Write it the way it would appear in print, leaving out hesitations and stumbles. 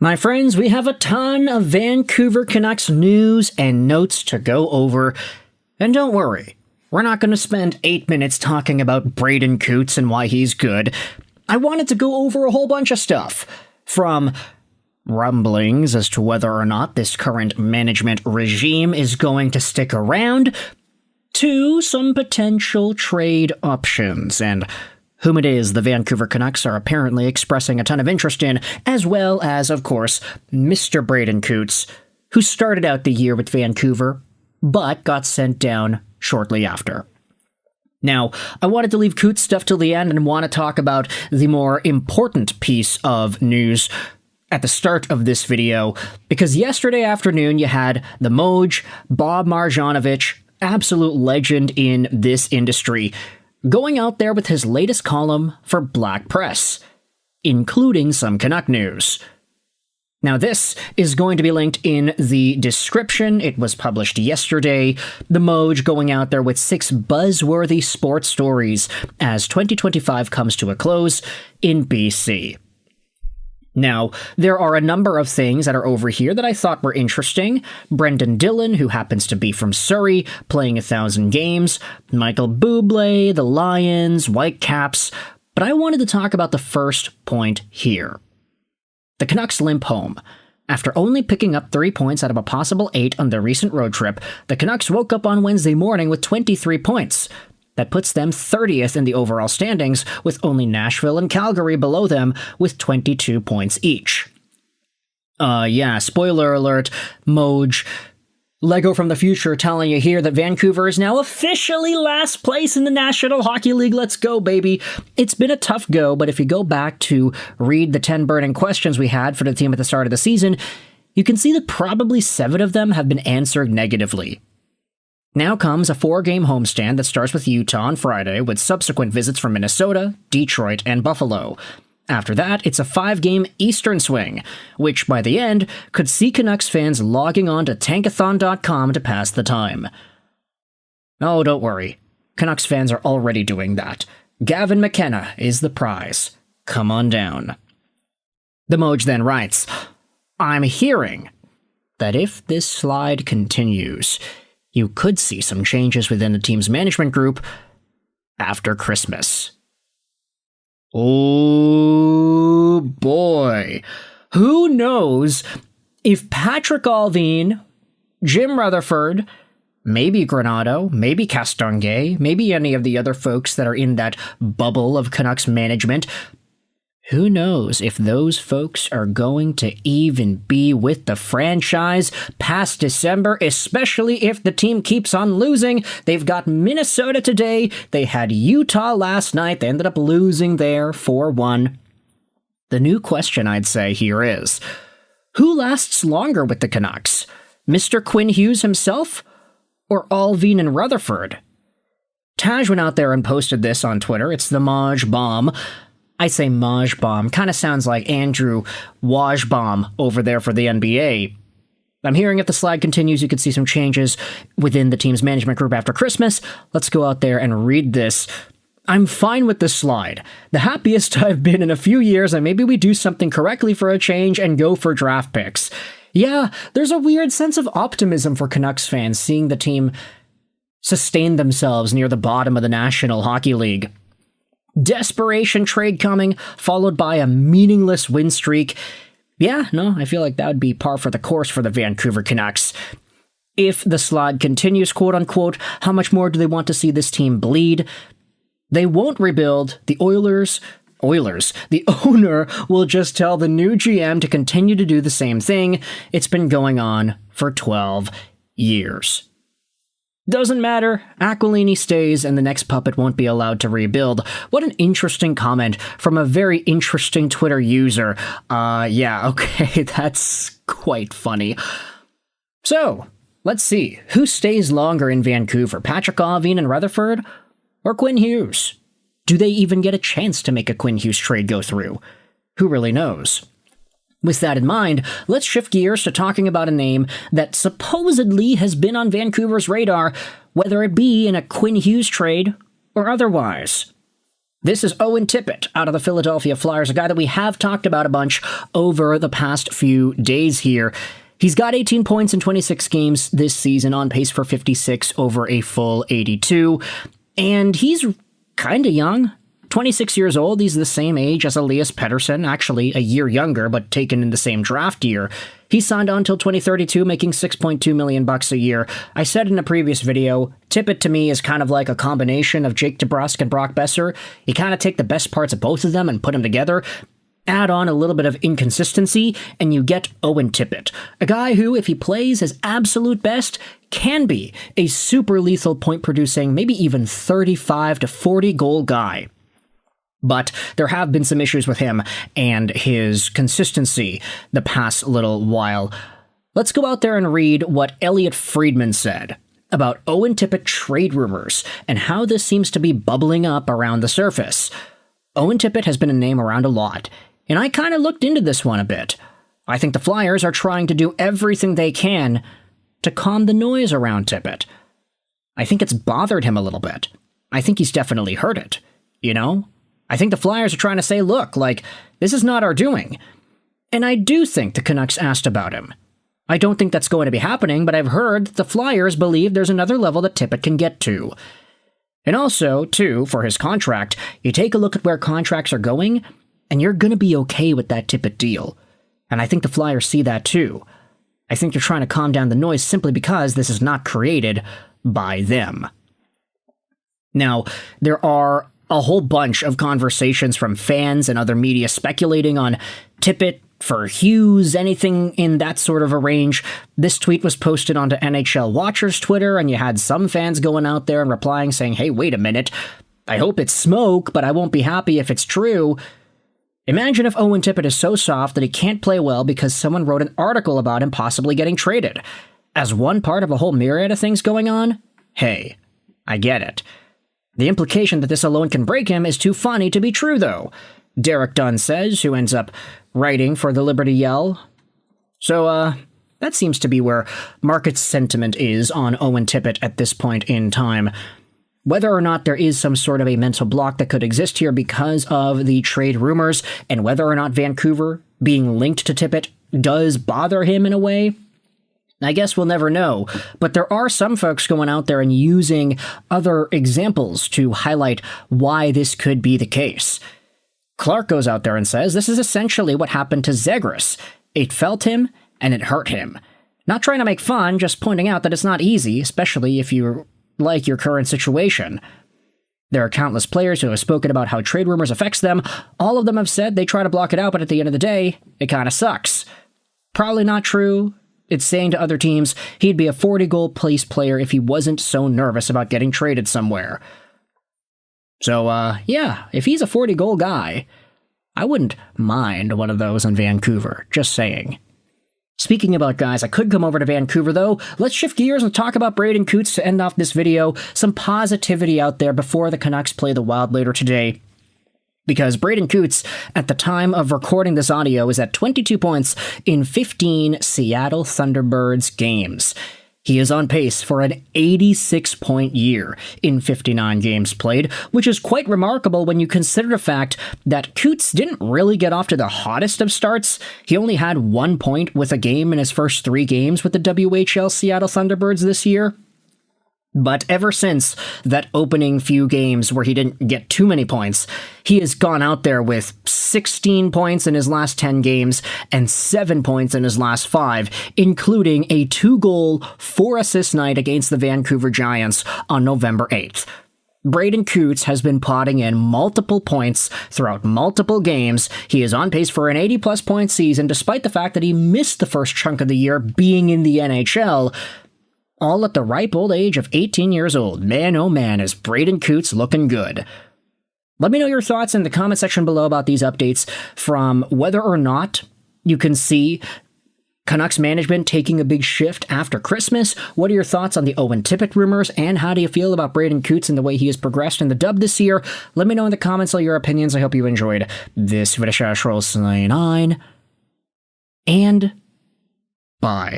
My friends, we have a ton of Vancouver Canucks news and notes to go over. And don't worry, we're not going to spend 8 minutes talking about Braeden Cootes and why he's good. I wanted to go over a whole bunch of stuff. From rumblings as to whether or not this current management regime is going to stick around, to some potential trade options and whom it is the Vancouver Canucks are apparently expressing a ton of interest in, as well as, of course, Mr. Braeden Cootes, who started out the year with Vancouver, but got sent down shortly after. Now, I wanted to leave Cootes stuff till the end and want to talk about the more important piece of news at the start of this video, because yesterday afternoon you had the Moj, Bob Marjanovic, absolute legend in this industry, going out there with his latest column for Black Press, including some Canuck news. Now this is going to be linked in the description. It was published yesterday. The Moj going out there with 6 buzzworthy sports stories as 2025 comes to a close in BC. Now, there are a number of things that are over here that I thought were interesting. Brendan Dillon, who happens to be from Surrey, playing 1,000 games. Michael Bublé, the Lions, Whitecaps. But I wanted to talk about the first point here. The Canucks limp home. After only picking up 3 points out of a possible 8 on their recent road trip, the Canucks woke up on Wednesday morning with 23 points. That puts them 30th in the overall standings, with only Nashville and Calgary below them with 22 points each. Spoiler alert, Moj, Lego from the future telling you here that Vancouver is now officially last place in the National Hockey League. Let's go, baby. It's been a tough go, but if you go back to read the 10 burning questions we had for the team at the start of the season, you can see that probably 7 of them have been answered negatively. Now comes a 4-game homestand that starts with Utah on Friday, with subsequent visits from Minnesota, Detroit, and Buffalo. After that, it's a 5-game Eastern swing, which by the end could see Canucks fans logging on to tankathon.com to pass the time. Oh, don't worry. Canucks fans are already doing that. Gavin McKenna is the prize. Come on down. The Moj then writes, I'm hearing that if this slide continues, you could see some changes within the team's management group after Christmas. Oh boy. Who knows if Patrik Allvin, Jim Rutherford, maybe Granato, maybe Castonguay, maybe any of the other folks that are in that bubble of Canucks management, who knows if those folks are going to even be with the franchise past December, especially if the team keeps on losing. They've got Minnesota today. They had Utah last night. They ended up losing there 4-1. The new question I'd say here is, who lasts longer with the Canucks? Mr. Quinn Hughes himself? Or Allvin and Rutherford? Taj went out there and posted this on Twitter. It's the Maj Bomb. I say Maj Bomb. Kind of sounds like Andrew Washbaum over there for the NBA. I'm hearing if the slide continues, you could see some changes within the team's management group after Christmas. Let's go out there and read this. I'm fine with this slide. The happiest I've been in a few years, and maybe we do something correctly for a change and go for draft picks. Yeah, there's a weird sense of optimism for Canucks fans seeing the team sustain themselves near the bottom of the National Hockey League. Desperation trade coming, followed by a meaningless win streak. Yeah, no, I feel like that would be par for the course for the Vancouver Canucks. If the slide continues, quote-unquote, how much more do they want to see this team bleed? They won't rebuild. The Oilers, the owner will just tell the new GM to continue to do the same thing. It's been going on for 12 years. Doesn't matter, Aquilini stays and the next puppet won't be allowed to rebuild. What an interesting comment from a very interesting Twitter user. Okay, that's quite funny. So, let's see, who stays longer in Vancouver, Patrik Allvin and Rutherford, or Quinn Hughes? Do they even get a chance to make a Quinn Hughes trade go through? Who really knows? With that in mind, let's shift gears to talking about a name that supposedly has been on Vancouver's radar, whether it be in a Quinn Hughes trade or otherwise. This is Owen Tippett out of the Philadelphia Flyers, a guy that we have talked about a bunch over the past few days here. He's got 18 points in 26 games this season, on pace for 56 over a full 82. And he's kind of young. 26 years old. He's the same age as Elias Pettersson, actually a year younger, but taken in the same draft year. He signed on till 2032, making $6.2 million a year. I said in a previous video, Tippett to me is kind of like a combination of Jake DeBrusk and Brock Besser. You kind of take the best parts of both of them and put them together, add on a little bit of inconsistency, and you get Owen Tippett, a guy who, if he plays his absolute best, can be a super lethal point-producing, maybe even 35 to 40 goal guy. But there have been some issues with him and his consistency the past little while. Let's go out there and read what Elliotte Friedman said about Owen Tippett trade rumors and how this seems to be bubbling up around the surface. Owen Tippett has been a name around a lot, and I kind of looked into this one a bit. I think the Flyers are trying to do everything they can to calm the noise around Tippett. I think it's bothered him a little bit. I think he's definitely heard it, you know? I think the Flyers are trying to say, look, this is not our doing. And I do think the Canucks asked about him. I don't think that's going to be happening, but I've heard the Flyers believe there's another level that Tippett can get to. And also, too, for his contract, you take a look at where contracts are going, and you're going to be okay with that Tippett deal. And I think the Flyers see that, too. I think they're trying to calm down the noise simply because this is not created by them. Now, there are a whole bunch of conversations from fans and other media speculating on Tippett for Hughes, anything in that sort of a range. This tweet was posted onto NHL Watcher's Twitter, and you had some fans going out there and replying saying, hey, wait a minute, I hope it's smoke, but I won't be happy if it's true. Imagine if Owen Tippett is so soft that he can't play well because someone wrote an article about him possibly getting traded. As one part of a whole myriad of things going on? Hey, I get it. The implication that this alone can break him is too funny to be true, though, Derek Dunn says, who ends up writing for the Liberty Yell. So, that seems to be where market sentiment is on Owen Tippett at this point in time. Whether or not there is some sort of a mental block that could exist here because of the trade rumors, and whether or not Vancouver being linked to Tippett does bother him in a way, I guess we'll never know, but there are some folks going out there and using other examples to highlight why this could be the case. Clark goes out there and says this is essentially what happened to Zegras. It felt him, and it hurt him. Not trying to make fun, just pointing out that it's not easy, especially if you like your current situation. There are countless players who have spoken about how trade rumors affects them. All of them have said they try to block it out, but at the end of the day, it kind of sucks. Probably not true. It's saying to other teams he'd be a 40-goal place player if he wasn't so nervous about getting traded somewhere. So, yeah, if he's a 40-goal guy, I wouldn't mind one of those in Vancouver, just saying. Speaking about guys, I could come over to Vancouver, though. Let's shift gears and talk about Braeden Cootes to end off this video. Some positivity out there before the Canucks play the Wild later today. Because Braeden Cootes, at the time of recording this audio, is at 22 points in 15 Seattle Thunderbirds games. He is on pace for an 86-point year in 59 games played, which is quite remarkable when you consider the fact that Cootes didn't really get off to the hottest of starts. He only had 1 point with a game in his first 3 games with the WHL Seattle Thunderbirds this year. But ever since that opening few games where he didn't get too many points, he has gone out there with 16 points in his last 10 games and 7 points in his last 5, including a 2-goal, 4-assist night against the Vancouver Giants on November 8th. Braeden Cootes has been potting in multiple points throughout multiple games. He is on pace for an 80-plus point season, despite the fact that he missed the first chunk of the year being in the NHL, all at the ripe old age of 18 years old. Man, oh man, is Braeden Cootes looking good. Let me know your thoughts in the comment section below about these updates, from whether or not you can see Canucks management taking a big shift after Christmas. What are your thoughts on the Owen Tippett rumors, and how do you feel about Braeden Cootes and the way he has progressed in the dub this year? Let me know in the comments all your opinions. I hope you enjoyed this video. And bye.